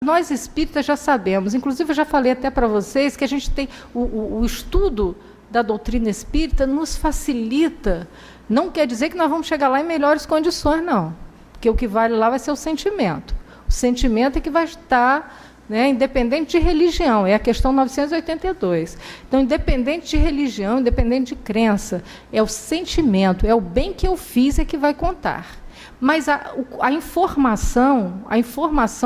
Nós espíritas já sabemos, inclusive eu já falei até para vocês que a gente tem o estudo da doutrina espírita nos facilita. Não quer dizer que nós vamos chegar lá em melhores condições, não. Porque o que vale lá vai ser o sentimento. O sentimento é que vai estar, né, independente de religião, é a questão 982. Então, independente de religião, independente de crença, é o sentimento, é o bem que eu fiz é que vai contar. Mas a informação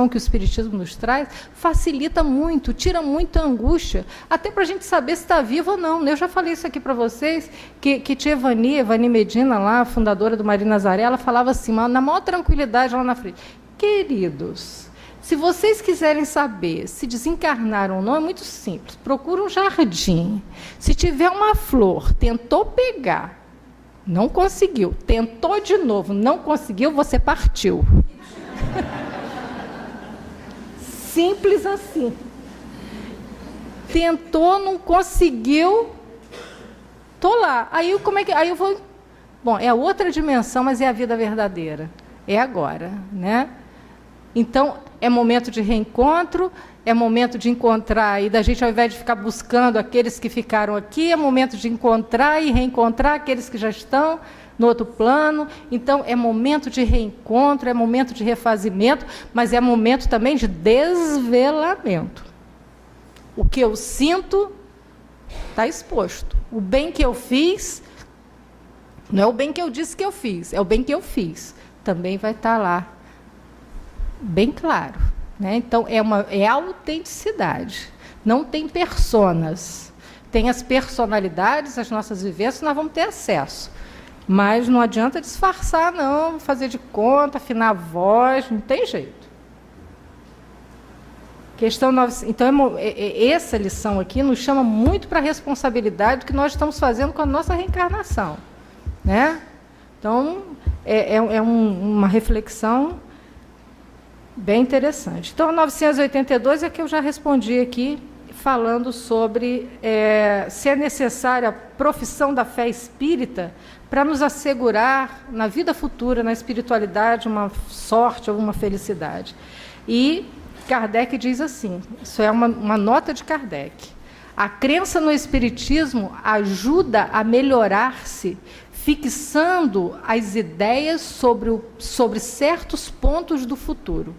que o Espiritismo nos traz facilita muito, tira muita angústia, até para a gente saber se está vivo ou não. Eu já falei isso aqui para vocês, que tia Evani Medina, lá, fundadora do Maria Nazaré, ela falava assim, na maior tranquilidade lá na frente, queridos, se vocês quiserem saber se desencarnaram ou não, é muito simples, procura um jardim, se tiver uma flor, tentou pegar, não conseguiu. Tentou de novo, não conseguiu, você partiu. Simples assim. Tentou, não conseguiu, estou lá. Aí como é que. Aí eu vou. Bom, é outra dimensão, mas é a vida verdadeira. É agora, né? Então, é momento de reencontro, é momento de encontrar, e da gente, ao invés de ficar buscando aqueles que ficaram aqui, é momento de encontrar e reencontrar aqueles que já estão no outro plano. Então, é momento de reencontro, é momento de refazimento, mas é momento também de desvelamento. O que eu sinto está exposto. O bem que eu fiz, não é o bem que eu disse que eu fiz, é o bem que eu fiz. Também vai estar lá, bem claro. Né? Então, é a autenticidade. Não tem personas. Tem as personalidades, as nossas vivências, nós vamos ter acesso. Mas não adianta disfarçar, não, fazer de conta, afinar a voz, não tem jeito. Questão 9. Então, essa lição aqui nos chama muito para a responsabilidade do que nós estamos fazendo com a nossa reencarnação. Né? Então, uma reflexão bem interessante. Então, a 982 é que eu já respondi aqui, falando sobre se é necessária a profissão da fé espírita para nos assegurar, na vida futura, na espiritualidade, uma sorte ou uma felicidade. E Kardec diz assim, isso é uma nota de Kardec, a crença no espiritismo ajuda a melhorar-se, fixando as ideias sobre certos pontos do futuro.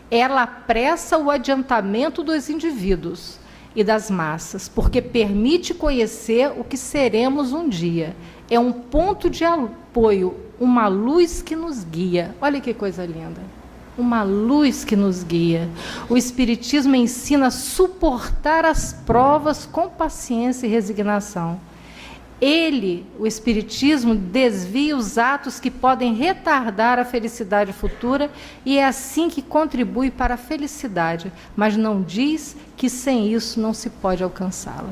Ela apressa o adiantamento dos indivíduos e das massas, porque permite conhecer o que seremos um dia. É um ponto de apoio, uma luz que nos guia. Olha que coisa linda. Uma luz que nos guia. O Espiritismo ensina a suportar as provas com paciência e resignação. O Espiritismo, desvia os atos que podem retardar a felicidade futura e é assim que contribui para a felicidade, mas não diz que sem isso não se pode alcançá-la.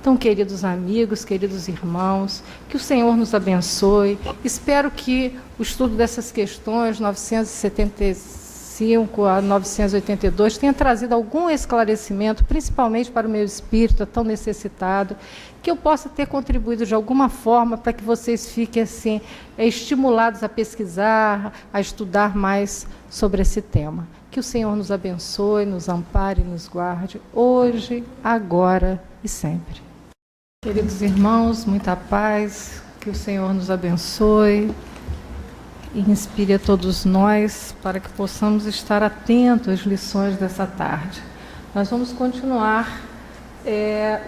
Então, queridos amigos, queridos irmãos, que o Senhor nos abençoe. Espero que o estudo dessas questões 975 a 982 tenha trazido algum esclarecimento, principalmente para o meu espírito tão necessitado, que eu possa ter contribuído de alguma forma para que vocês fiquem assim, estimulados a pesquisar, a estudar mais sobre esse tema. Que o Senhor nos abençoe, nos ampare e nos guarde, hoje, agora e sempre. Queridos irmãos, muita paz, que o Senhor nos abençoe e inspire a todos nós para que possamos estar atentos às lições dessa tarde. Nós vamos continuar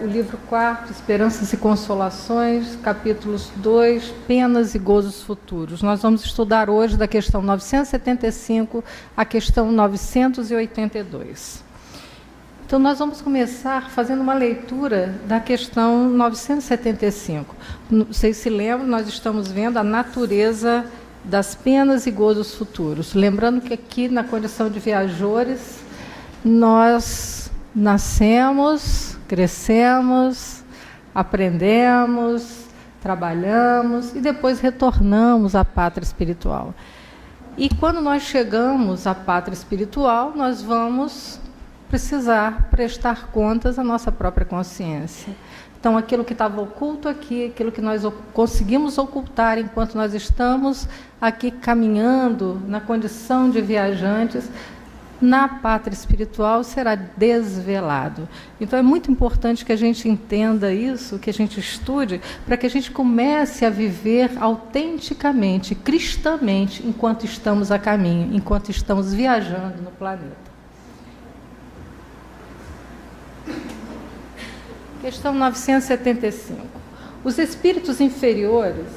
o livro 4, Esperanças e Consolações, capítulos 2, Penas e Gozos Futuros. Nós vamos estudar hoje da questão 975 à questão 982. Então, nós vamos começar fazendo uma leitura da questão 975. Vocês se lembram, nós estamos vendo a natureza das penas e gozos futuros. Lembrando que aqui, na condição de viajores, nós nascemos, crescemos, aprendemos, trabalhamos e depois retornamos à pátria espiritual. E quando nós chegamos à pátria espiritual, nós vamos precisar prestar contas à nossa própria consciência. Então, aquilo que estava oculto aqui, aquilo que nós conseguimos ocultar enquanto nós estamos aqui caminhando na condição de viajantes, na pátria espiritual será desvelado. Então é muito importante que a gente entenda isso, que a gente estude, para que a gente comece a viver autenticamente, cristamente, enquanto estamos a caminho, enquanto estamos viajando no planeta. Questão 975. Os espíritos inferiores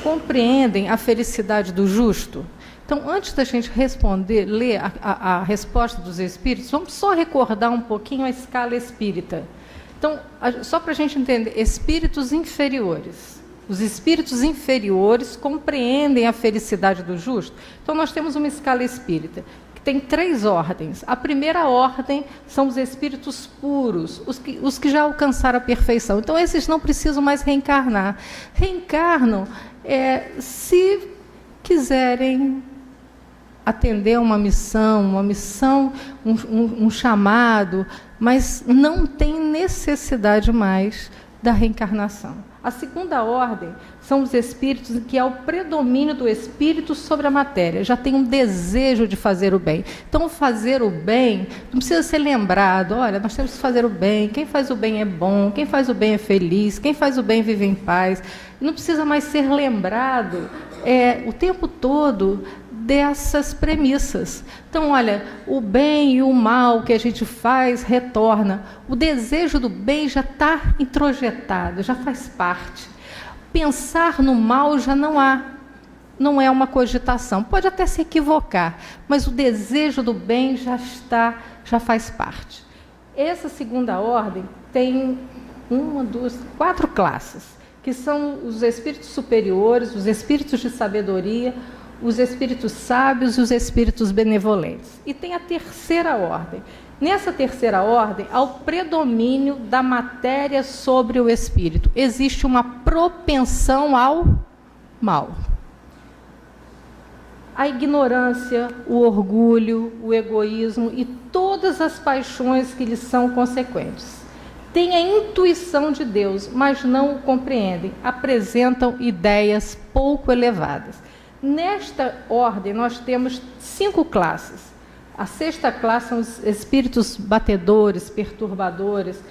compreendem a felicidade do justo? Então, antes da gente responder, ler a resposta dos espíritos, vamos só recordar um pouquinho a escala espírita. Então, só para a gente entender, espíritos inferiores. Os espíritos inferiores compreendem a felicidade do justo? Então, nós temos uma escala espírita, que tem 3 ordens. A primeira ordem são os espíritos puros, os que já alcançaram a perfeição. Então, esses não precisam mais reencarnar. Reencarnam se quiserem atender uma missão, um chamado, mas não tem necessidade mais da reencarnação. A segunda ordem são os espíritos que é o predomínio do espírito sobre a matéria, já tem um desejo de fazer o bem. Então, fazer o bem não precisa ser lembrado, olha, nós temos que fazer o bem, quem faz o bem é bom, quem faz o bem é feliz, quem faz o bem vive em paz. Não precisa mais ser lembrado o tempo todo dessas premissas. Então, olha, o bem e o mal que a gente faz retorna. O desejo do bem já está introjetado, já faz parte. Pensar no mal já não é uma cogitação. Pode até se equivocar, mas o desejo do bem já faz parte. Essa segunda ordem tem 1, 2, 4 classes, que são os espíritos superiores, os espíritos de sabedoria, os espíritos sábios e os espíritos benevolentes. E tem a terceira ordem. Nessa terceira ordem, há o predomínio da matéria sobre o espírito. Existe uma propensão ao mal. A ignorância, o orgulho, o egoísmo e todas as paixões que lhes são consequentes. Têm a intuição de Deus, mas não o compreendem. Apresentam ideias pouco elevadas. Nesta ordem, nós temos 5 classes. A 6ª classe são os espíritos batedores, perturbadores.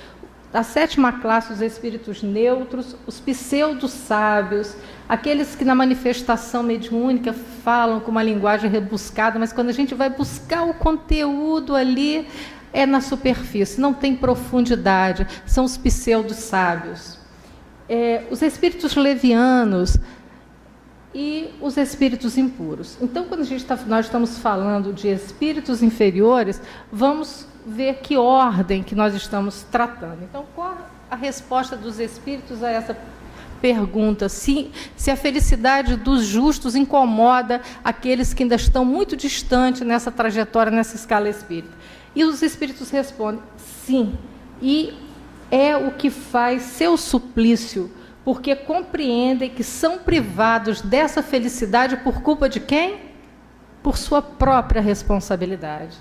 A 7ª classe, os espíritos neutros, os pseudo-sábios, aqueles que na manifestação mediúnica falam com uma linguagem rebuscada, mas quando a gente vai buscar o conteúdo ali, é na superfície, não tem profundidade, são os pseudo-sábios. Os espíritos levianos e os espíritos impuros. Então, quando nós estamos falando de espíritos inferiores, vamos ver que ordem que nós estamos tratando. Então, qual a resposta dos espíritos a essa pergunta? Se a felicidade dos justos incomoda aqueles que ainda estão muito distantes nessa trajetória, nessa escala espírita. E os espíritos respondem, sim, e é o que faz seu suplício, porque compreendem que são privados dessa felicidade por culpa de quem? Por sua própria responsabilidade.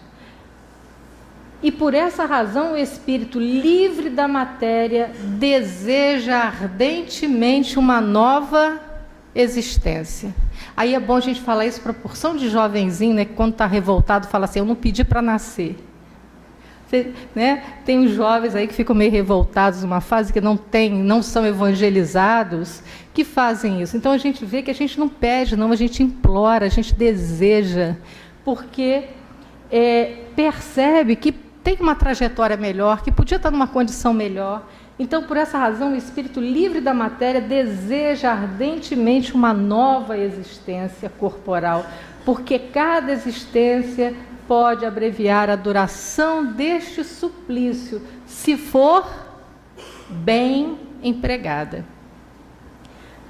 E por essa razão o espírito livre da matéria deseja ardentemente uma nova existência. Aí é bom a gente falar isso para a porção de jovenzinho, né, que quando está revoltado fala assim, eu não pedi para nascer. Né? Tem uns jovens aí que ficam meio revoltados numa fase que não são evangelizados, que fazem isso. Então a gente vê que a gente não pede, não, a gente implora, a gente deseja, porque percebe que tem uma trajetória melhor, que podia estar numa condição melhor. Então, por essa razão, o espírito livre da matéria deseja ardentemente uma nova existência corporal, porque cada existência pode abreviar a duração deste suplício, se for bem empregada.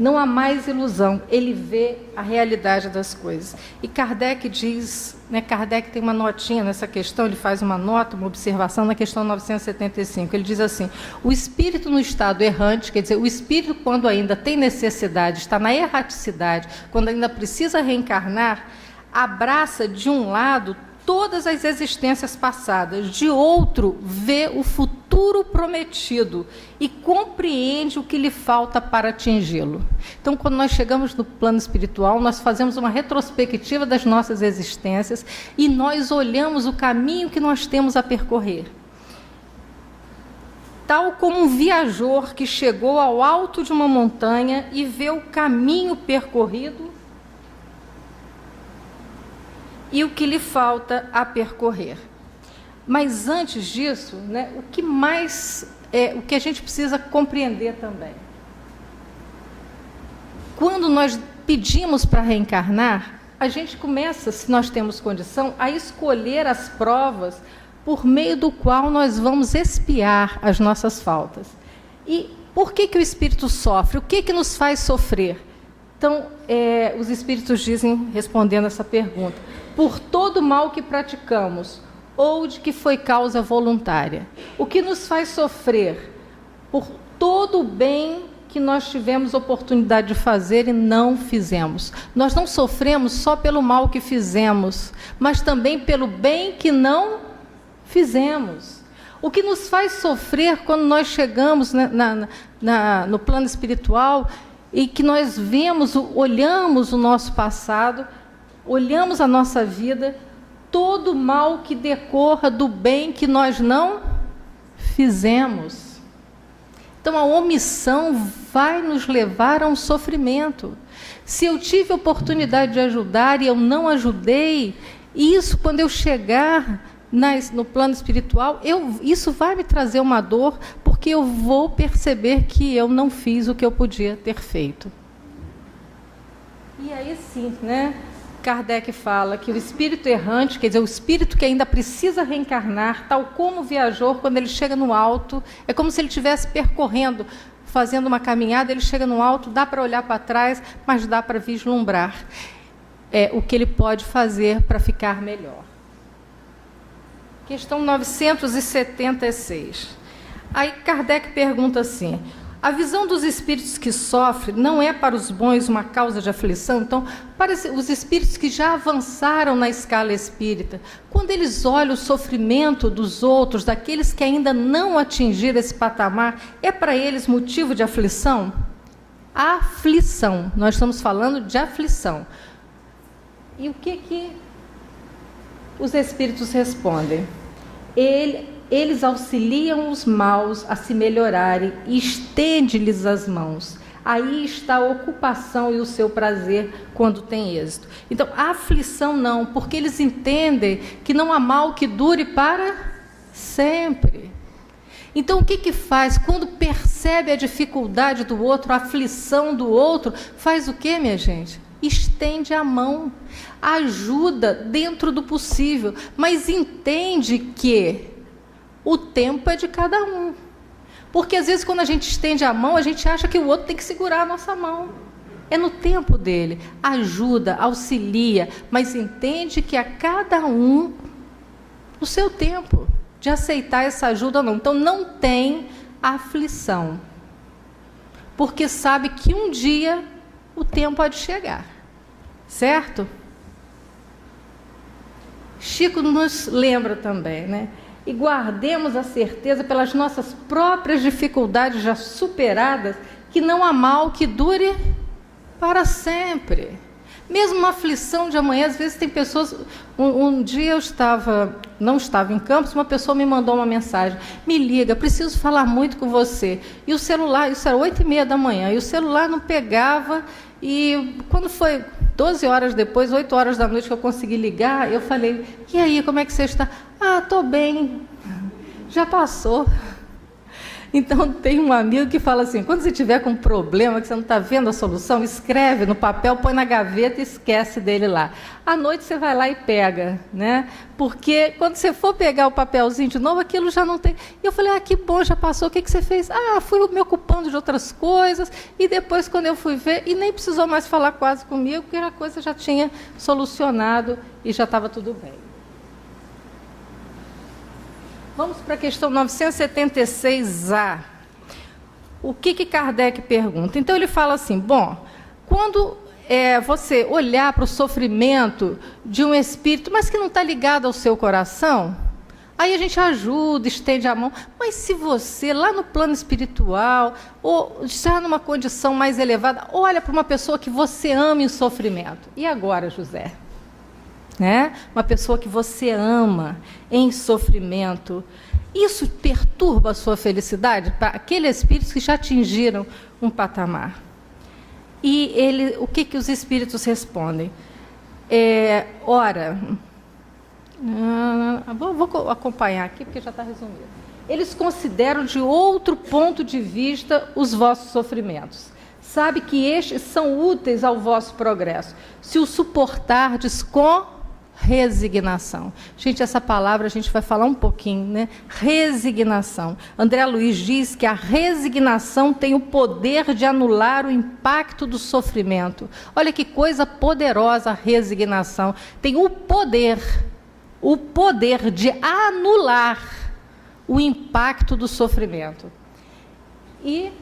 Não há mais ilusão, ele vê a realidade das coisas. E Kardec diz, Kardec tem uma notinha nessa questão, ele faz uma nota, uma observação na questão 975, ele diz assim, o espírito no estado errante, quer dizer, o espírito quando ainda tem necessidade, está na erraticidade, quando ainda precisa reencarnar, abraça de um lado todas as existências passadas, de outro vê o futuro futuro prometido e compreende o que lhe falta para atingi-lo. Então, quando nós chegamos no plano espiritual, nós fazemos uma retrospectiva das nossas existências e nós olhamos o caminho que nós temos a percorrer. Tal como um viajor que chegou ao alto de uma montanha e vê o caminho percorrido e o que lhe falta a percorrer. Mas antes disso, né, o que a gente precisa compreender também. Quando nós pedimos para reencarnar, a gente começa, se nós temos condição, a escolher as provas por meio do qual nós vamos expiar as nossas faltas. E por que o espírito sofre? O que nos faz sofrer? Então, os espíritos dizem, respondendo essa pergunta, por todo o mal que praticamos, ou de que foi causa voluntária. O que nos faz sofrer? Por todo o bem que nós tivemos oportunidade de fazer e não fizemos. Nós não sofremos só pelo mal que fizemos, mas também pelo bem que não fizemos. O que nos faz sofrer quando nós chegamos no plano espiritual e que nós vemos, olhamos o nosso passado, olhamos a nossa vida, todo mal que decorra do bem que nós não fizemos. Então, a omissão vai nos levar a um sofrimento. Se eu tive a oportunidade de ajudar e eu não ajudei, isso, quando eu chegar no plano espiritual, isso vai me trazer uma dor, porque eu vou perceber que eu não fiz o que eu podia ter feito. E aí sim, né? Kardec fala que o espírito errante, quer dizer, o espírito que ainda precisa reencarnar, tal como o viajor, quando ele chega no alto, é como se ele estivesse percorrendo, fazendo uma caminhada, ele chega no alto, dá para olhar para trás, mas dá para vislumbrar o que ele pode fazer para ficar melhor. Questão 976. Aí Kardec pergunta assim: a visão dos espíritos que sofrem não é para os bons uma causa de aflição? Então, para os espíritos que já avançaram na escala espírita, quando eles olham o sofrimento dos outros, daqueles que ainda não atingiram esse patamar, é para eles motivo de aflição? Aflição, nós estamos falando de aflição. E o que os espíritos respondem? Eles auxiliam os maus a se melhorarem e estende-lhes as mãos. Aí está a ocupação e o seu prazer quando tem êxito. Então, a aflição não, porque eles entendem que não há mal que dure para sempre. Então, o que faz? Quando percebe a dificuldade do outro, a aflição do outro, faz o quê, minha gente? Estende a mão, ajuda dentro do possível, mas entende que o tempo é de cada um. Porque às vezes quando a gente estende a mão, a gente acha que o outro tem que segurar a nossa mão. É no tempo dele. Ajuda, auxilia, mas entende que a cada um o seu tempo de aceitar essa ajuda ou não. Então não tem aflição. Porque sabe que um dia o tempo há de chegar. Certo? Chico nos lembra também, né? E guardemos a certeza pelas nossas próprias dificuldades já superadas, que não há mal que dure para sempre. Mesmo uma aflição de amanhã, às vezes tem pessoas... Um dia eu não estava em Campos, uma pessoa me mandou uma mensagem: me liga, preciso falar muito com você. E o celular, isso era 8h30 da manhã, e o celular não pegava, e quando foi 12 horas depois, 8 horas da noite que eu consegui ligar, eu falei: e aí, como é que você está? Ah, estou bem, já passou. Então, tem um amigo que fala assim: quando você tiver com um problema, que você não está vendo a solução, escreve no papel, põe na gaveta e esquece dele lá. À noite você vai lá e pega, né? Porque quando você for pegar o papelzinho de novo, aquilo já não tem... E eu falei: ah, que bom, já passou, o que você fez? Ah, fui me ocupando de outras coisas, e depois quando eu fui ver, e nem precisou mais falar quase comigo, porque a coisa já tinha solucionado e já estava tudo bem. Vamos para a questão 976A. O que Kardec pergunta? Então, ele fala assim: bom, quando você olhar para o sofrimento de um espírito, mas que não está ligado ao seu coração, Aí a gente ajuda, estende a mão, mas se você, lá no plano espiritual, ou já numa condição mais elevada, olha para uma pessoa que você ama em sofrimento. E agora, José? Né? Uma pessoa que você ama em sofrimento, isso perturba a sua felicidade? Para aqueles espíritos que já atingiram um patamar. E o que os espíritos respondem? Ora... Vou acompanhar aqui, porque já está resumido. Eles consideram de outro ponto de vista os vossos sofrimentos. Sabe que estes são úteis ao vosso progresso, se o suportardes com resignação. Gente, essa palavra a gente vai falar um pouquinho, né? Resignação. André Luiz diz que a resignação tem o poder de anular o impacto do sofrimento. Olha que coisa poderosa a resignação. Tem o poder de anular o impacto do sofrimento. E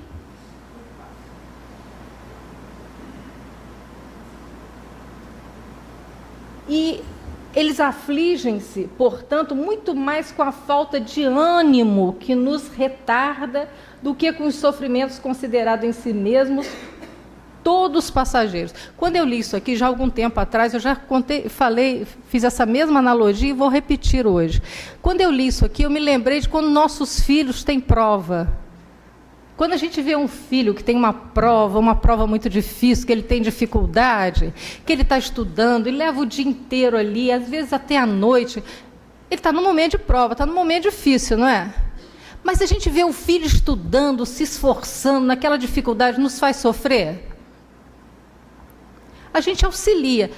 eles afligem-se, portanto, muito mais com a falta de ânimo que nos retarda do que com os sofrimentos considerados em si mesmos todos passageiros. Quando eu li isso aqui, já há algum tempo atrás, eu já fiz essa mesma analogia e vou repetir hoje. Quando eu li isso aqui, eu me lembrei de quando nossos filhos têm prova. Quando a gente vê um filho que tem uma prova muito difícil, que ele tem dificuldade, que ele está estudando e leva o dia inteiro ali, às vezes até a noite, ele está num momento de prova, está num momento difícil, não é? Mas a gente vê o filho estudando, se esforçando, naquela dificuldade, nos faz sofrer? A gente auxilia,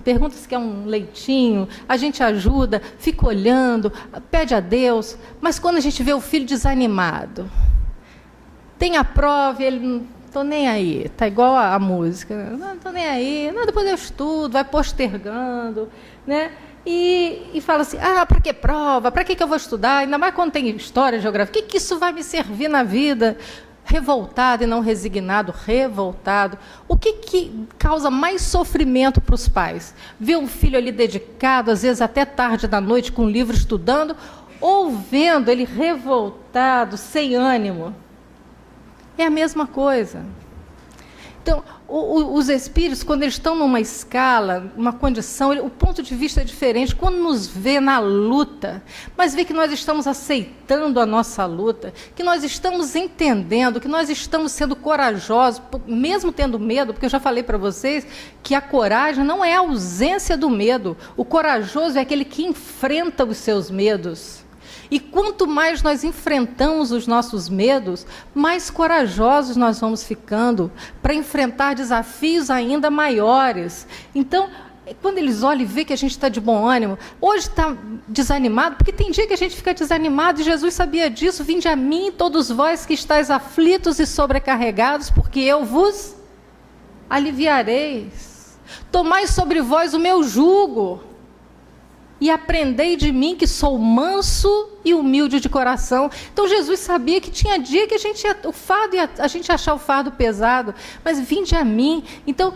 pergunta se quer um leitinho, a gente ajuda, fica olhando, pede a Deus, mas quando a gente vê o filho desanimado, tem a prova e ele não estou nem aí, está igual a música, não estou nem aí, não, depois eu estudo, vai postergando, né? E fala assim, para que prova, para que eu vou estudar, ainda mais quando tem história, geografia, que isso vai me servir na vida? Revoltado e não resignado, revoltado. O que causa mais sofrimento para os pais? Ver um filho ali dedicado, às vezes até tarde da noite, com um livro estudando, ou vendo ele revoltado, sem ânimo? É a mesma coisa. Então, os espíritos, quando eles estão numa escala, uma condição, o ponto de vista é diferente. Quando nos vê na luta, mas vê que nós estamos aceitando a nossa luta, que nós estamos entendendo, que nós estamos sendo corajosos, mesmo tendo medo, porque eu já falei para vocês que a coragem não é a ausência do medo. O corajoso é aquele que enfrenta os seus medos. E quanto mais nós enfrentamos os nossos medos, mais corajosos nós vamos ficando para enfrentar desafios ainda maiores. Então, quando eles olham e veem que a gente está de bom ânimo, hoje está desanimado, porque tem dia que a gente fica desanimado, e Jesus sabia disso. Vinde a mim, todos vós que estáis aflitos e sobrecarregados, porque eu vos aliviareis. Tomai sobre vós o meu jugo, e aprendei de mim, que sou manso e humilde de coração. Então Jesus sabia que tinha dia que a gente ia achar o fardo pesado, mas vinde a mim. Então,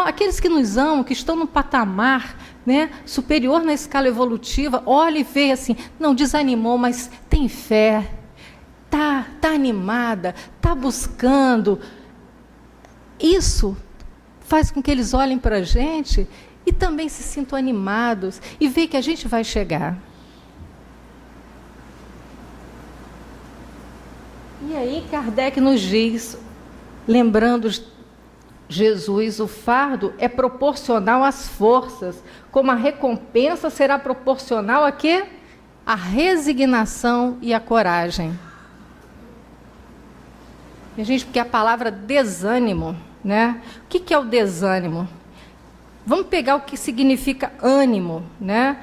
aqueles que nos amam, que estão no patamar, né, superior na escala evolutiva, olha e vê assim, não desanimou, mas tem fé, tá animada, tá buscando. Isso faz com que eles olhem para a gente e também se sintam animados e veem que a gente vai chegar. E aí Kardec nos diz, lembrando Jesus, o fardo é proporcional às forças, como a recompensa será proporcional a quê? A resignação e a coragem. E, gente, porque a palavra desânimo, né? O que é o desânimo? Vamos pegar o que significa ânimo, né?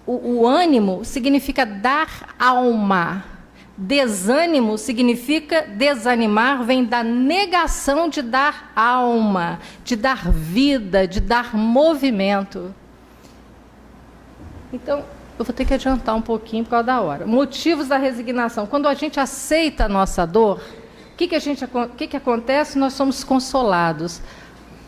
O ânimo significa dar alma. Desânimo significa desanimar, vem da negação de dar alma, de dar vida, de dar movimento. Então, eu vou ter que adiantar um pouquinho por causa da hora. Motivos da resignação. Quando a gente aceita a nossa dor, o que acontece? Nós somos consolados.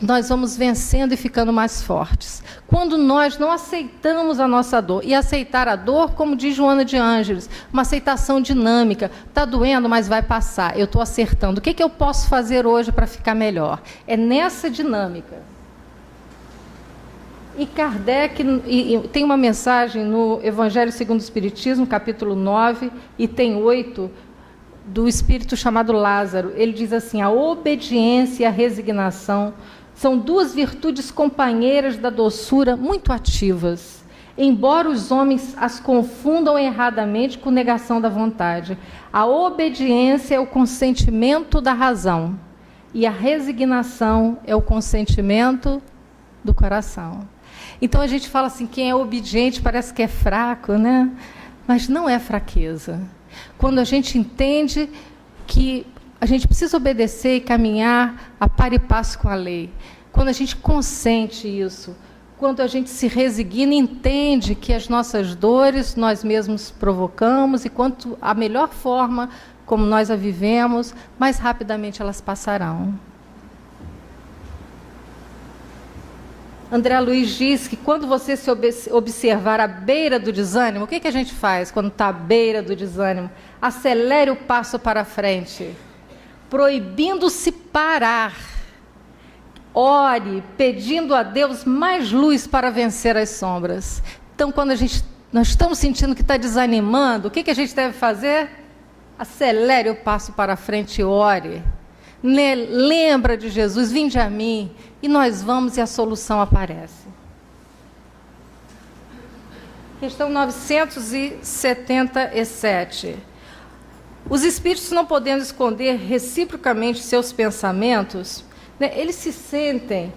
nós vamos vencendo e ficando mais fortes. Quando nós não aceitamos a nossa dor, e aceitar a dor, como diz Joana de Ângeles, uma aceitação dinâmica. Está doendo, mas vai passar. Eu estou acertando. O que eu posso fazer hoje para ficar melhor? É nessa dinâmica. E Kardec tem uma mensagem no Evangelho segundo o Espiritismo, capítulo 9, item 8, do espírito chamado Lázaro. Ele diz assim: a obediência e a resignação são duas virtudes companheiras da doçura muito ativas, embora os homens as confundam erradamente com negação da vontade. A obediência é o consentimento da razão e a resignação é o consentimento do coração. Então a gente fala assim, quem é obediente parece que é fraco, né? Mas não é fraqueza. Quando a gente entende que a gente precisa obedecer e caminhar a par e passo com a lei, quando a gente consente isso, quando a gente se resigna e entende que as nossas dores nós mesmos provocamos e quanto a melhor forma como nós a vivemos, mais rapidamente elas passarão. André Luiz diz que quando você se observar à beira do desânimo, o que a gente faz quando está à beira do desânimo? Acelere o passo para frente, proibindo-se parar. Ore, pedindo a Deus mais luz para vencer as sombras. Então, quando nós estamos sentindo que está desanimando, o que a gente deve fazer? Acelere o passo para frente e ore. Lembra de Jesus, vinde a mim, e nós vamos e a solução aparece. Questão 977. Os espíritos, não podendo esconder reciprocamente seus pensamentos, né, eles se sentem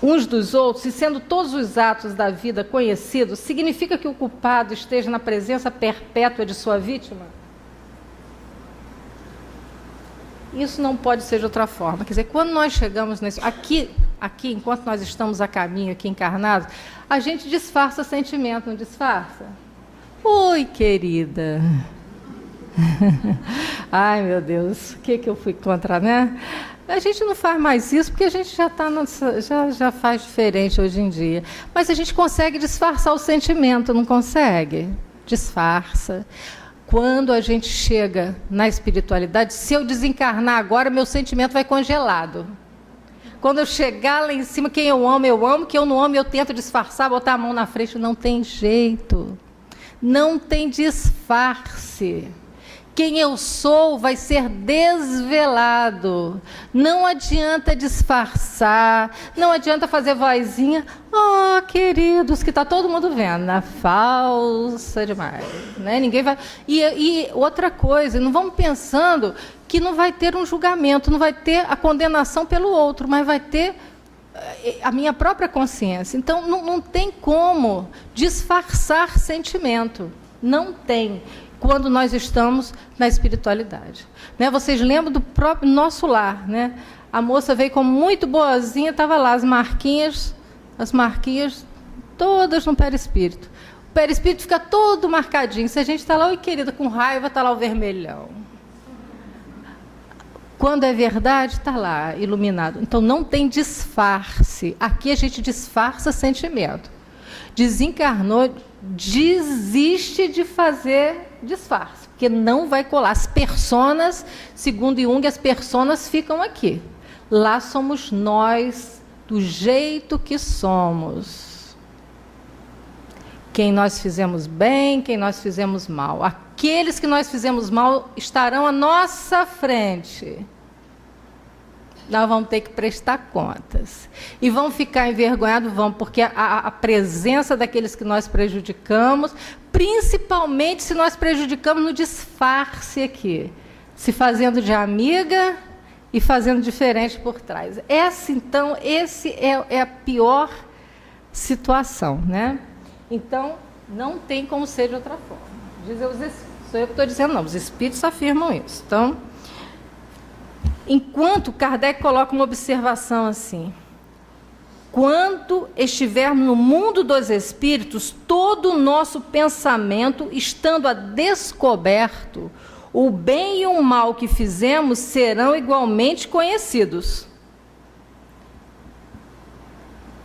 uns dos outros, e sendo todos os atos da vida conhecidos, significa que o culpado esteja na presença perpétua de sua vítima? Isso não pode ser de outra forma. Quer dizer, quando nós chegamos nisso, aqui, enquanto nós estamos a caminho, aqui encarnados, a gente disfarça sentimento, não disfarça? Oi, querida. Ai, meu Deus, o que eu fui contra, né? A gente não faz mais isso porque a gente já faz diferente hoje em dia. Mas a gente consegue disfarçar o sentimento, não consegue? Disfarça. Quando a gente chega na espiritualidade, se eu desencarnar agora, meu sentimento vai congelado. Quando eu chegar lá em cima, quem eu amo, quem eu não amo, eu tento disfarçar, botar a mão na frente, não tem jeito. Não tem disfarce. Quem eu sou vai ser desvelado. Não adianta disfarçar, não adianta fazer vozinha. Oh, queridos, que está todo mundo vendo, né? Falsa demais, né? Ninguém vai. E outra coisa, não vamos pensando que não vai ter um julgamento, não vai ter a condenação pelo outro, mas vai ter a minha própria consciência. Então, não tem como disfarçar sentimento. Não tem. Quando nós estamos na espiritualidade, né? Vocês lembram do próprio nosso lar, né? A moça veio como muito boazinha, estava lá as marquinhas todas no perispírito. O perispírito fica todo marcadinho. Se a gente está lá, oi querida, com raiva, está lá o vermelhão. Quando é verdade, está lá, iluminado. Então não tem disfarce. Aqui a gente disfarça sentimento. Desencarnou, desiste de fazer disfarce, porque não vai colar. As personas, segundo Jung, as personas ficam aqui. Lá somos nós, do jeito que somos. Quem nós fizemos bem, quem nós fizemos mal. Aqueles que nós fizemos mal estarão à nossa frente. Nós vamos ter que prestar contas. E vão ficar envergonhados? Vão, porque a presença daqueles que nós prejudicamos, principalmente se nós prejudicamos no disfarce aqui, se fazendo de amiga e fazendo diferente por trás. Então, esse é a pior situação, né? Então, não tem como ser de outra forma. Sou eu que estou dizendo, não, os espíritos afirmam isso. Então, enquanto Kardec coloca uma observação assim: quando estivermos no mundo dos espíritos, todo o nosso pensamento, estando a descoberto, o bem e o mal que fizemos serão igualmente conhecidos.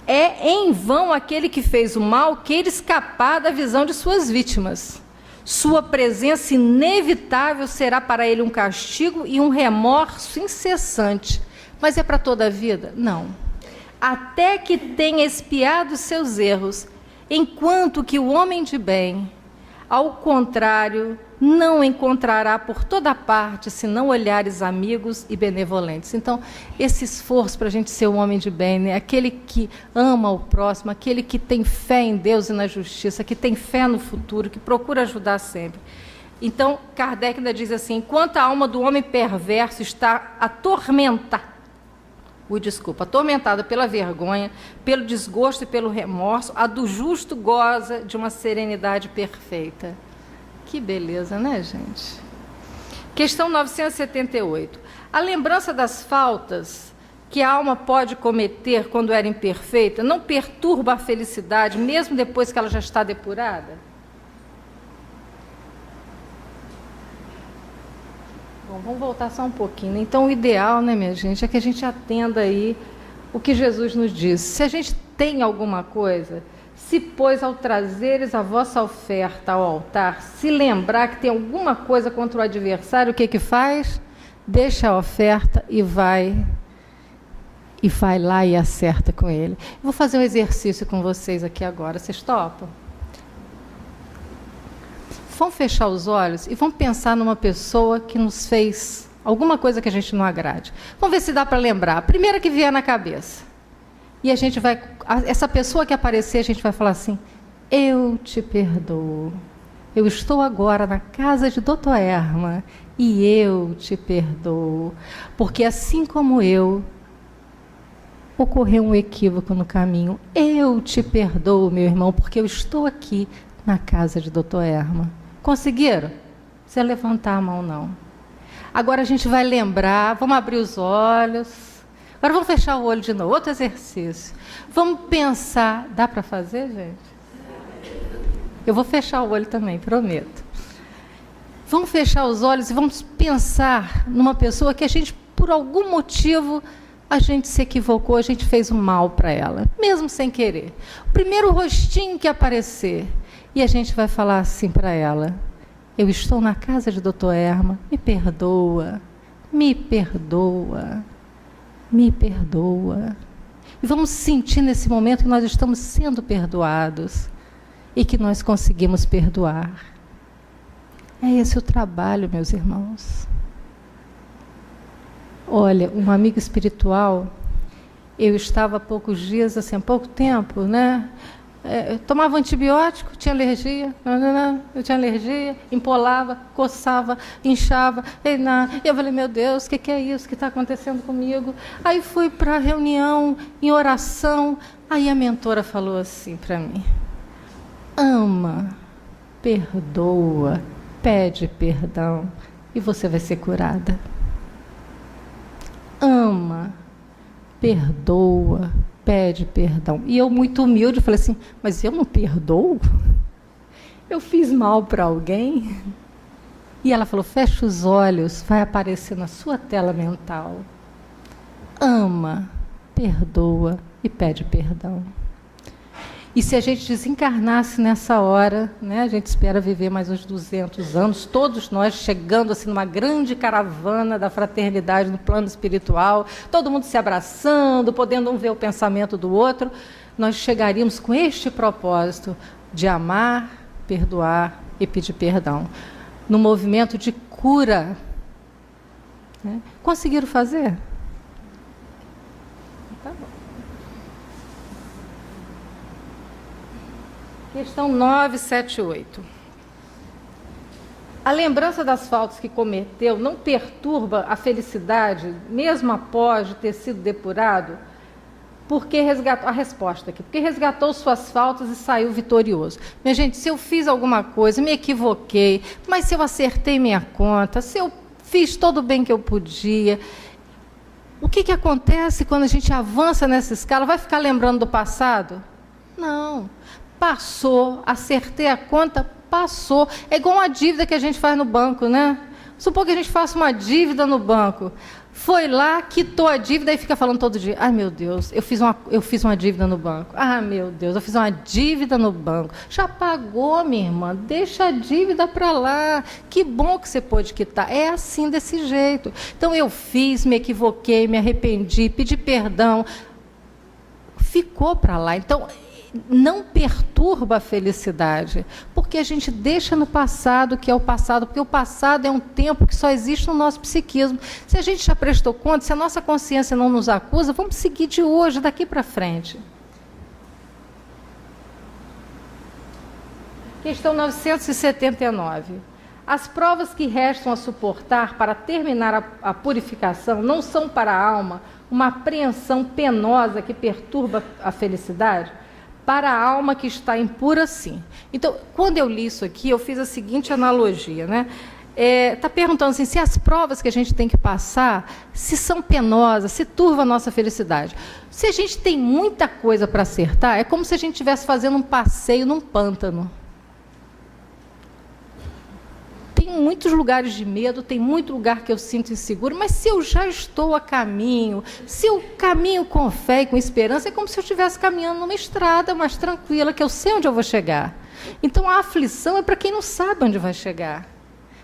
É em vão aquele que fez o mal queira escapar da visão de suas vítimas. Sua presença inevitável será para ele um castigo e um remorso incessante. Mas é para toda a vida? Não. Até que tenha expiado seus erros, enquanto que o homem de bem, ao contrário, não encontrará por toda parte, senão olhares amigos e benevolentes. Então, esse esforço para a gente ser um homem de bem, né? Aquele que ama o próximo, aquele que tem fé em Deus e na justiça, que tem fé no futuro, que procura ajudar sempre. Então, Kardec ainda diz assim, enquanto a alma do homem perverso está atormentada pela vergonha, pelo desgosto e pelo remorso, a do justo goza de uma serenidade perfeita. Que beleza, né, gente? Questão 978. A lembrança das faltas que a alma pode cometer quando era imperfeita não perturba a felicidade, mesmo depois que ela já está depurada? Bom, vamos voltar só um pouquinho. Então, o ideal, né, minha gente, é que a gente atenda aí o que Jesus nos disse. Se a gente tem alguma coisa, se, pois, ao trazeres a vossa oferta ao altar, se lembrar que tem alguma coisa contra o adversário, o que que faz? Deixa a oferta e vai lá e acerta com ele. Eu vou fazer um exercício com vocês aqui agora. Vocês topam? Vamos fechar os olhos e vamos pensar numa pessoa que nos fez alguma coisa que a gente não agrade. Vamos ver se dá para lembrar. A primeira que vier na cabeça. E a gente vai, essa pessoa que aparecer, a gente vai falar assim, eu te perdoo. Eu estou agora na casa de Doutor Erma e eu te perdoo. Porque assim como eu, ocorreu um equívoco no caminho. Eu te perdoo, meu irmão, porque eu estou aqui na casa de Doutor Erma. Conseguiram? Não precisa levantar a mão, não. Agora a gente vai lembrar, vamos abrir os olhos. Agora vamos fechar o olho de novo, outro exercício. Vamos pensar, dá para fazer, gente? Eu vou fechar o olho também, prometo. Vamos fechar os olhos e vamos pensar numa pessoa que a gente, por algum motivo, a gente se equivocou, a gente fez um mal para ela, mesmo sem querer. O primeiro rostinho que aparecer, e a gente vai falar assim para ela, eu estou na casa de Doutor Erma, me perdoa, me perdoa. Me perdoa. E vamos sentir nesse momento que nós estamos sendo perdoados e que nós conseguimos perdoar. É esse o trabalho, meus irmãos. Olha, um amigo espiritual, eu estava há poucos dias, assim, há pouco tempo, né? Tomava antibiótico, tinha alergia, eu tinha alergia, empolava, coçava, inchava, e eu falei, meu Deus, o que é isso que está acontecendo comigo? Aí fui para a reunião, em oração, aí a mentora falou assim para mim, ama, perdoa, pede perdão e você vai ser curada. Ama, perdoa, pede perdão. E eu, muito humilde, falei assim, mas eu não perdoo? Eu fiz mal para alguém? E ela falou, fecha os olhos, vai aparecer na sua tela mental. Ama, perdoa e pede perdão. E se a gente desencarnasse nessa hora, né, a gente espera viver mais uns 200 anos, todos nós chegando assim numa grande caravana da fraternidade no plano espiritual, todo mundo se abraçando, podendo um ver o pensamento do outro, nós chegaríamos com este propósito de amar, perdoar e pedir perdão, no movimento de cura. Né? Conseguiram fazer? Tá bom. Questão 978. A lembrança das faltas que cometeu não perturba a felicidade, mesmo após de ter sido depurado? Porque resgatou, a resposta aqui, porque resgatou suas faltas e saiu vitorioso. Minha gente, se eu fiz alguma coisa, me equivoquei, mas se eu acertei minha conta, se eu fiz todo o bem que eu podia, o que acontece quando a gente avança nessa escala? Vai ficar lembrando do passado? Não. Passou, acertei a conta, passou. É igual uma dívida que a gente faz no banco, né? Supor que a gente faça uma dívida no banco. Foi lá, quitou a dívida e fica falando todo dia: ai, meu Deus, eu fiz uma dívida no banco. Ah, meu Deus, eu fiz uma dívida no banco. Já pagou, minha irmã, deixa a dívida para lá. Que bom que você pôde quitar. É assim, desse jeito. Então, eu fiz, me equivoquei, me arrependi, pedi perdão. Ficou para lá. Então, não perturba a felicidade, porque a gente deixa no passado, que é o passado, porque o passado é um tempo que só existe no nosso psiquismo. Se a gente já prestou conta, se a nossa consciência não nos acusa, vamos seguir de hoje, daqui para frente. Questão 979. As provas que restam a suportar para terminar a purificação não são para a alma uma apreensão penosa que perturba a felicidade? Para a alma que está impura, sim. Então, quando eu li isso aqui, eu fiz a seguinte analogia, né? Está perguntando assim, se as provas que a gente tem que passar, se são penosas, se turva a nossa felicidade. Se a gente tem muita coisa para acertar, é como se a gente estivesse fazendo um passeio num pântano. Tem muitos lugares de medo, tem muito lugar que eu sinto inseguro, mas se eu já estou a caminho, se eu caminho com fé e com esperança, é como se eu estivesse caminhando numa estrada mais tranquila, que eu sei onde eu vou chegar. Então, a aflição é para quem não sabe onde vai chegar.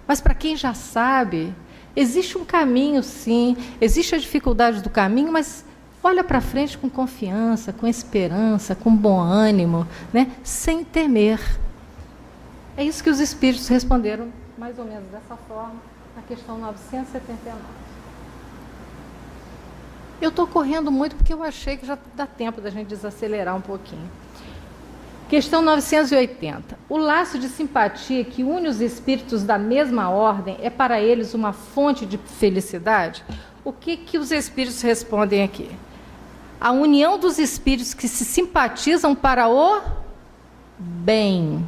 Mas para quem já sabe, existe um caminho, sim, existe a dificuldade do caminho, mas olha para frente com confiança, com esperança, com bom ânimo, né? Sem temer. É isso que os espíritos responderam, mais ou menos dessa forma, na questão 979. Eu estou correndo muito porque eu achei que já dá tempo da gente desacelerar um pouquinho. Questão 980. O laço de simpatia que une os espíritos da mesma ordem é para eles uma fonte de felicidade? O que os espíritos respondem aqui? A união dos espíritos que se simpatizam para o bem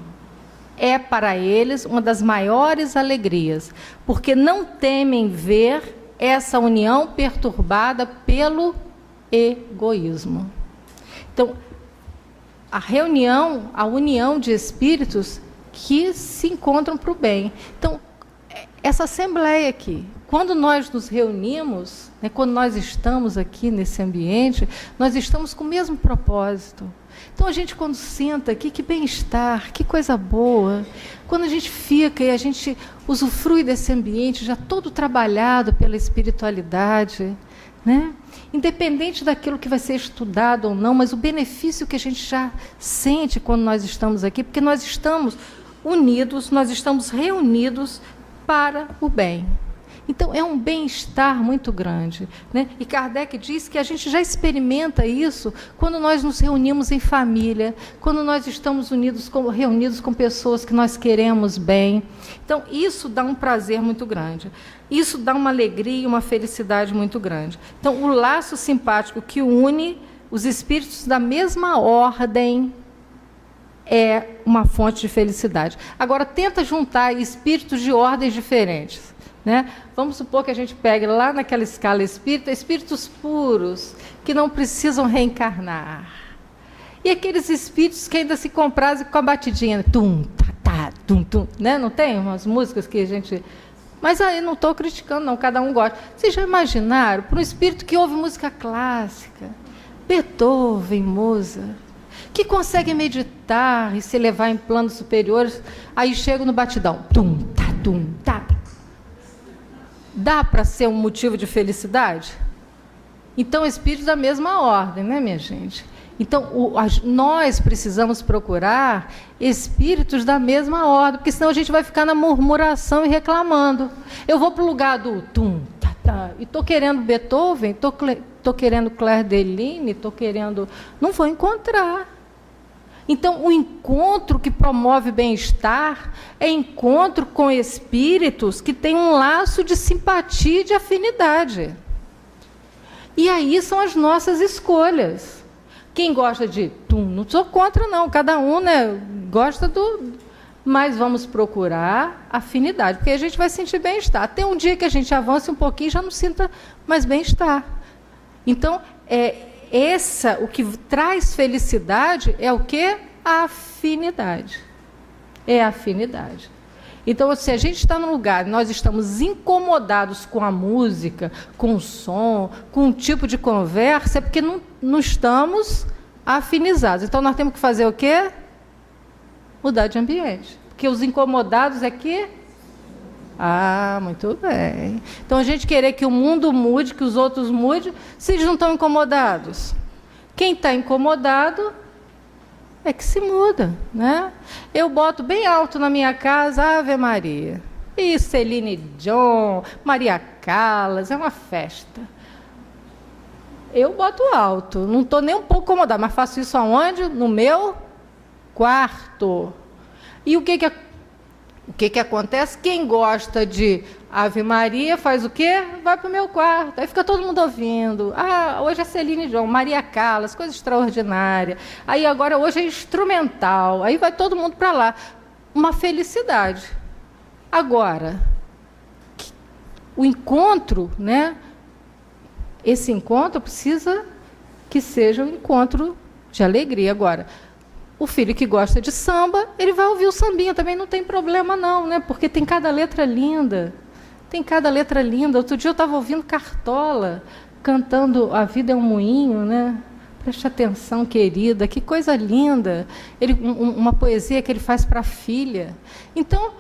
é para eles uma das maiores alegrias, porque não temem ver essa união perturbada pelo egoísmo. Então, a união de espíritos que se encontram para o bem. Então, essa assembleia aqui, quando nós nos reunimos, né, quando nós estamos aqui nesse ambiente, nós estamos com o mesmo propósito. Então, a gente quando senta aqui, que bem-estar, que coisa boa. Quando a gente fica e a gente usufrui desse ambiente já todo trabalhado pela espiritualidade, né? Independente daquilo que vai ser estudado ou não, mas o benefício que a gente já sente quando nós estamos aqui, porque nós estamos unidos, nós estamos reunidos para o bem. Então, é um bem-estar muito grande, né? E Kardec diz que a gente já experimenta isso quando nós nos reunimos em família, quando nós estamos reunidos com pessoas que nós queremos bem. Então, isso dá um prazer muito grande. Isso dá uma alegria e uma felicidade muito grande. Então, o laço simpático que une os espíritos da mesma ordem é uma fonte de felicidade. Agora, tenta juntar espíritos de ordens diferentes. Né? Vamos supor que a gente pegue lá naquela escala espírita, espíritos puros, que não precisam reencarnar. E aqueles espíritos que ainda se comprazem com a batidinha, tum, tá, tá, tum, tum, né? Não tem umas músicas que a gente... Mas aí não estou criticando, não, cada um gosta. Vocês já imaginaram, para um espírito que ouve música clássica, Beethoven, Mozart, que consegue meditar e se elevar em planos superiores, aí chega no batidão, tum, tá. Dá para ser um motivo de felicidade? Então, espíritos da mesma ordem, né, minha gente? Então, nós precisamos procurar espíritos da mesma ordem, porque senão a gente vai ficar na murmuração e reclamando. Eu vou para o lugar do tum, tá, tá, e estou querendo Beethoven, estou querendo Claire Deline, estou querendo... Não vou encontrar. Então, o encontro que promove bem-estar é encontro com espíritos que têm um laço de simpatia e de afinidade. E aí são as nossas escolhas. Quem gosta de tum, não sou contra, não. Cada um, né, gosta do... Mas vamos procurar afinidade, porque a gente vai sentir bem-estar. Até um dia que a gente avance um pouquinho e já não sinta mais bem-estar. Então, o que traz felicidade é o quê? A afinidade. É a afinidade. Então, se a gente está num lugar, nós estamos incomodados com a música, com o som, com um tipo de conversa, é porque não estamos afinizados. Então, nós temos que fazer o quê? Mudar de ambiente. Porque os incomodados é que... Ah, muito bem. Então, a gente querer que o mundo mude, que os outros mudem, se eles não estão incomodados. Quem está incomodado é que se muda, né? Eu boto bem alto na minha casa, Ave Maria. E Celine Dion, Maria Callas, é uma festa. Eu boto alto, não estou nem um pouco incomodada, mas faço isso aonde? No meu quarto. E o que acontece? Quem gosta de Ave Maria faz o quê? Vai para o meu quarto. Aí fica todo mundo ouvindo. Ah, hoje é Celine Dion, Maria Callas, coisa extraordinária. Aí agora hoje é instrumental. Aí vai todo mundo para lá. Uma felicidade. Agora, o encontro, né? Esse encontro precisa que seja um encontro de alegria. Agora, o filho que gosta de samba, ele vai ouvir o sambinha, também não tem problema não, né? Porque tem cada letra linda. Tem cada letra linda. Outro dia eu estava ouvindo Cartola, cantando A Vida é um Moinho, né? Preste atenção, querida, que coisa linda. Uma poesia que ele faz para a filha. Então,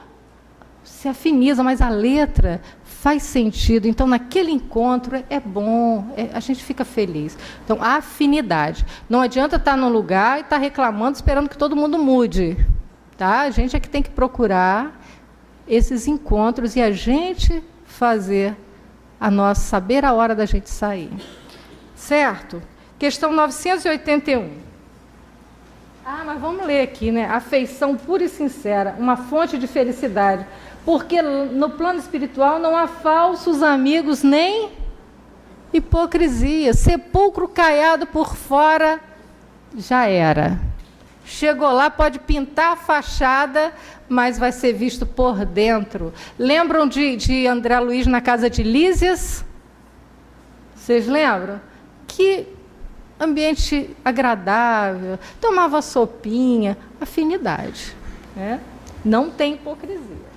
se afiniza, mas a letra faz sentido. Então, naquele encontro, é bom, a gente fica feliz. Então, a afinidade. Não adianta estar num lugar e estar reclamando, esperando que todo mundo mude. Tá? A gente é que tem que procurar esses encontros e a gente fazer saber a hora da gente sair. Certo? Questão 981. Ah, mas vamos ler aqui, né? Afeição pura e sincera, uma fonte de felicidade. Porque no plano espiritual não há falsos amigos nem hipocrisia. Sepulcro caiado por fora já era. Chegou lá, pode pintar a fachada, mas vai ser visto por dentro. Lembram de André Luiz na casa de Lísias? Vocês lembram? Que ambiente agradável, tomava sopinha, afinidade. Né? Não tem hipocrisia.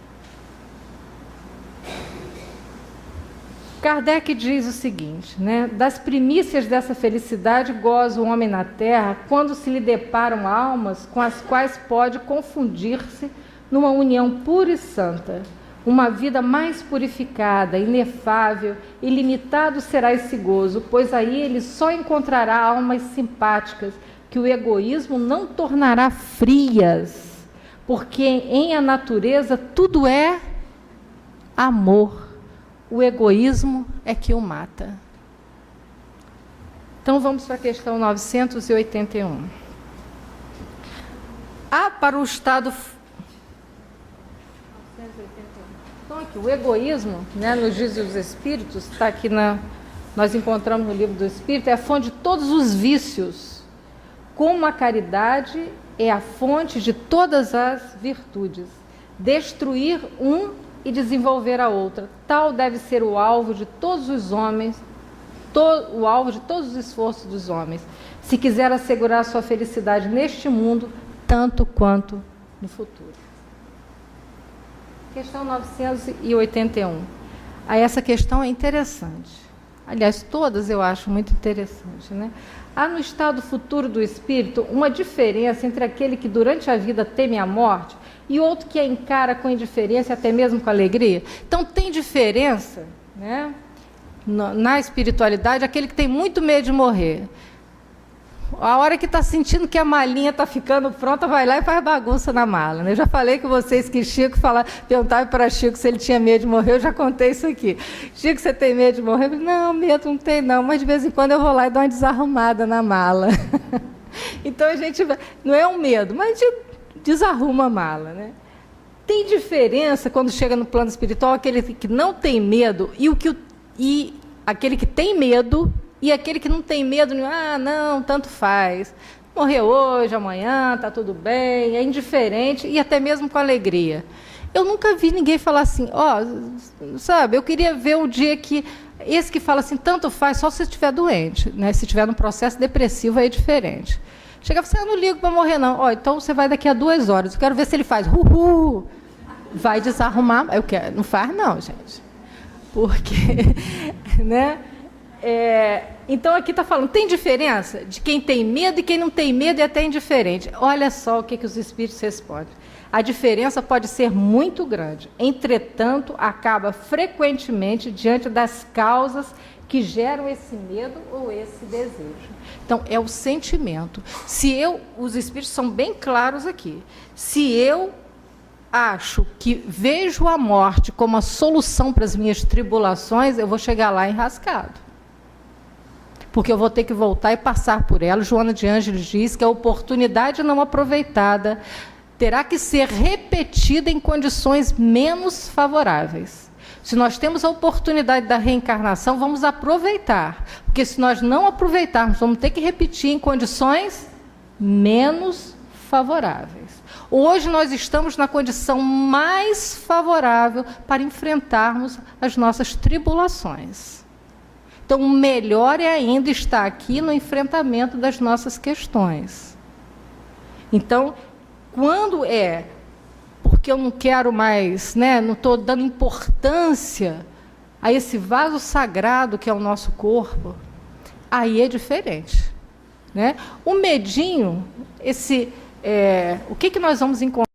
Kardec diz o seguinte, né? Das primícias dessa felicidade goza o homem na terra quando se lhe deparam almas com as quais pode confundir-se numa união pura e santa. Uma vida mais purificada, inefável, ilimitado será esse gozo, pois aí ele só encontrará almas simpáticas que o egoísmo não tornará frias, porque em a natureza tudo é amor. O egoísmo é que o mata. Então, vamos para a questão 981. Para o estado... 981. Então, aqui, o egoísmo, né, nos diz os Espíritos, está aqui nós encontramos no Livro do Espírito, é a fonte de todos os vícios. Como a caridade é a fonte de todas as virtudes. Destruir e desenvolver a outra. Tal deve ser o alvo de todos os homens, o alvo de todos os esforços dos homens, se quiser assegurar a sua felicidade neste mundo, tanto quanto no futuro. Questão 981. Essa questão é interessante. Aliás, todas eu acho muito interessante, né? Há no estado futuro do espírito uma diferença entre aquele que durante a vida teme a morte e outro que a encara com indiferença, até mesmo com alegria. Então, tem diferença, né, na espiritualidade, aquele que tem muito medo de morrer. A hora que está sentindo que a malinha está ficando pronta, vai lá e faz bagunça na mala. Né? Eu já falei com vocês que Chico perguntava para Chico se ele tinha medo de morrer, eu já contei isso aqui. Chico, você tem medo de morrer? Eu falei, não, medo não tem não, mas de vez em quando eu vou lá e dou uma desarrumada na mala. Então, a gente não é um medo, mas desarruma a mala. Né? Tem diferença quando chega no plano espiritual, aquele que não tem medo e aquele que tem medo e aquele que não tem medo, não, tanto faz. Morreu hoje, amanhã, está tudo bem, é indiferente e até mesmo com alegria. Eu nunca vi ninguém falar assim, sabe, eu queria ver o dia que... Esse que fala assim, tanto faz, só se estiver doente. Né? Se estiver num processo depressivo, aí é diferente. Chegava assim, eu não ligo para morrer, não. Então você vai daqui a 2 horas. Eu quero ver se ele faz vai desarrumar. Eu quero, não faz não, gente. Porque, né? Então aqui está falando, tem diferença de quem tem medo e quem não tem medo, é até indiferente. Olha só o que os espíritos respondem. A diferença pode ser muito grande, entretanto, acaba frequentemente diante das causas que geram esse medo ou esse desejo. Então, é o sentimento. Os espíritos são bem claros aqui. Se eu acho que vejo a morte como a solução para as minhas tribulações, eu vou chegar lá enrascado. Porque eu vou ter que voltar e passar por ela. Joana de Ângeles diz que a oportunidade não aproveitada terá que ser repetida em condições menos favoráveis. Se nós temos a oportunidade da reencarnação, vamos aproveitar. Porque se nós não aproveitarmos, vamos ter que repetir em condições menos favoráveis. Hoje nós estamos na condição mais favorável para enfrentarmos as nossas tribulações. Então, o melhor é ainda estar aqui no enfrentamento das nossas questões. Então, quando porque eu não quero mais, né, não estou dando importância a esse vaso sagrado que é o nosso corpo, aí é diferente. Né? O medinho, o que nós vamos encontrar?